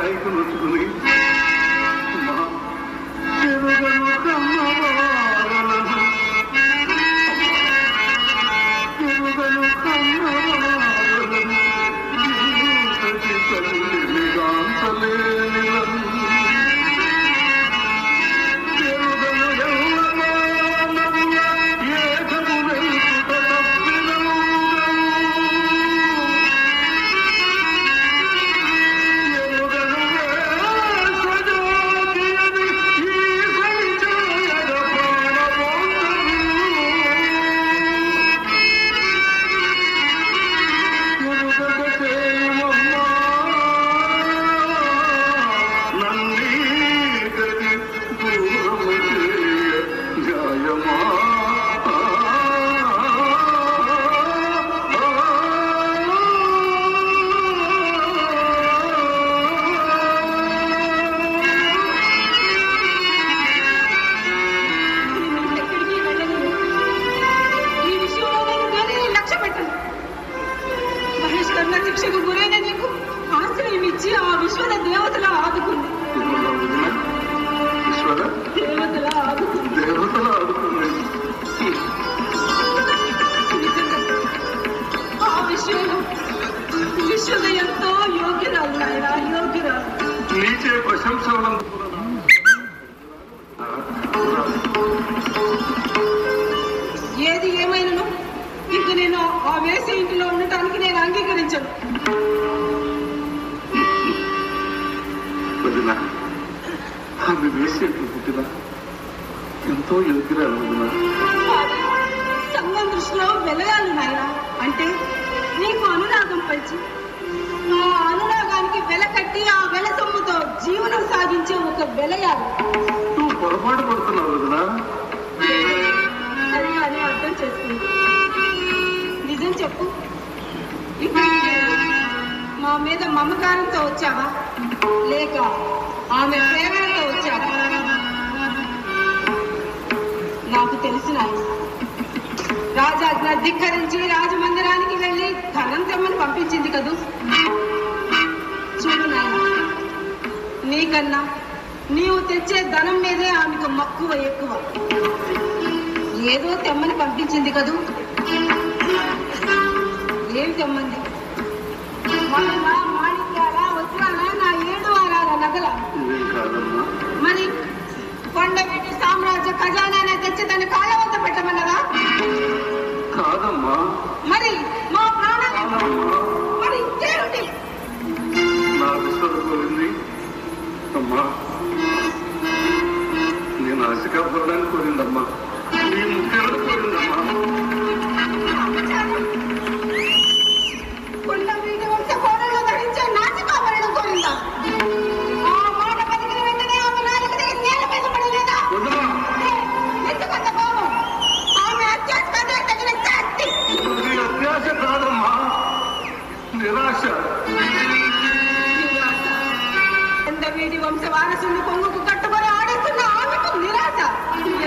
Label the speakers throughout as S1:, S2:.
S1: హాయిగా నొచ్చుకుని
S2: శిక్షకు గురైన నీకు ఆశ్రయం ఇచ్చి ఆ విశ్వద దేవతల ఆదుకుంది. ఆ విశ్వద ఎంతో యోగ్యరాలు నాయన, యోగ్యరాలు.
S1: నీచే ప్రశంస
S2: ఏది ఏమైనా ఇంక నేను ఆ వేసే ఇంటిలో ఉండటానికి నేను అంగీకరించను.
S1: ఆమె వేసే పుట్టిన ఎంతో యోగ్యరాలు.
S2: సంఘం దృష్టిలో వెలగాలి నాయన. అంటే నీకు అనురాగం పంచి ఆ అనురాగానికి వెల కట్టి ఆ వెల సొమ్ముతో జీవనం సాగించే ఒక వెలయాలి.
S1: నువ్వు పొరపాటు పడుతున్నావు వదినా.
S2: అది కానీ అర్థం చేసుకుంది. నిజం చెప్పు, మా మీద మమకారంతో వచ్చావా లేక ఆమె ప్రేరణతో వచ్చావా? నాకు తెలిసిన రాజాజ్ఞ ధిక్కరించి రాజమందిరానికి వెళ్ళి ధనం తెమ్మని పంపించింది కదూ. చూడు నాయన, నీకన్నా నీవు తెచ్చే ధనం మీదే ఆమెకు మక్కువ ఎక్కువ. ఏదో తెమ్మని పంపించింది కదూ. ఏం తెమ్మంది? మాణిక్యాలా, వజ్రాలా, నా 7 వారాల నగల? మరి కొండవీటి సామ్రాజ్య ఖజానా తెచ్చి దాన్ని కాళ్ళ వద్ద పెట్టమన్నదా?
S1: కాదమ్మా.
S2: మరి మా ప్రాణాలు మరి ఇంకేమిటి?
S1: నా విశ్వసింది అమ్మా. నేను ఆశగా పడడానికి కోరిందమ్మా. నీ ముఖ్యాలను కోరిందమ్మా.
S2: కొండవీటి వంశ కోడలు ధరించే నాసికాభరణం కోరిందా? ఆ మాట పలికిన వెంటనే ఆమె నాలుగు నేల మీద పడలేదా? ఎందుకంత కోపం? ఆమె అత్యాశ తగిన శాస్తి.
S1: అత్యాశ కాదమ్మా, నిరాశ.
S2: కొండవీటి వంశ వారసుని పొంగుకు కట్టుబడి ఆడేస్తున్న ఆమెకు నిరాశ.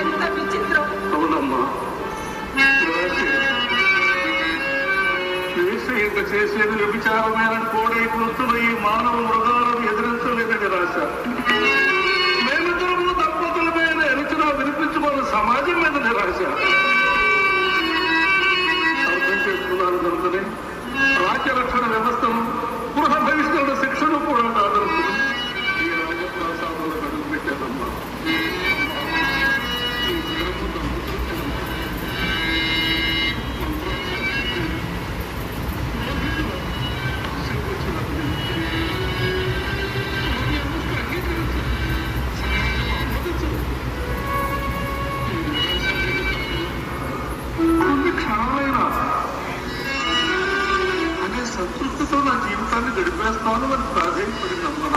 S2: ఎంత విచిత్రం.
S1: అవునమ్మా, ఇంక చేసేది వ్యభిచారమైన కోడై కూర్చున్న ఈ మానవ మృగాలను ఎదిరించలేని నిరాశ. మేమిద్దరము దంపతుల మీద ఎరుచున వినిపించుకోని సమాజం మీద నిరాశ. అర్థం చేసుకున్నాను కనుకనే రాజ్యరక్షణ వ్యవస్థను, గృహ బహిష్కరణ శిక్షను కూడా ఆదరిస్తున్నాం. ఈ రాజప్రాసాదంలో అడుగు పెట్టానమ్మా. అనే సంతృప్తితో నా జీవితాన్ని గడిపేస్తాను అని ప్రాధాన్యపడిందమ్మా.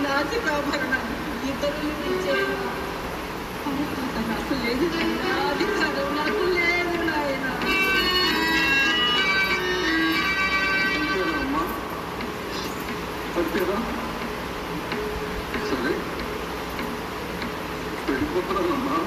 S2: నాసికాభరణం ఇతరులు ఇచ్చేనా? నాకు లేదు నాయన, అధికారం నాకు లేదు నాయన.
S1: అమ్మా అంతేనా? సరే వెళ్ళిపోతున్నానమ్మా.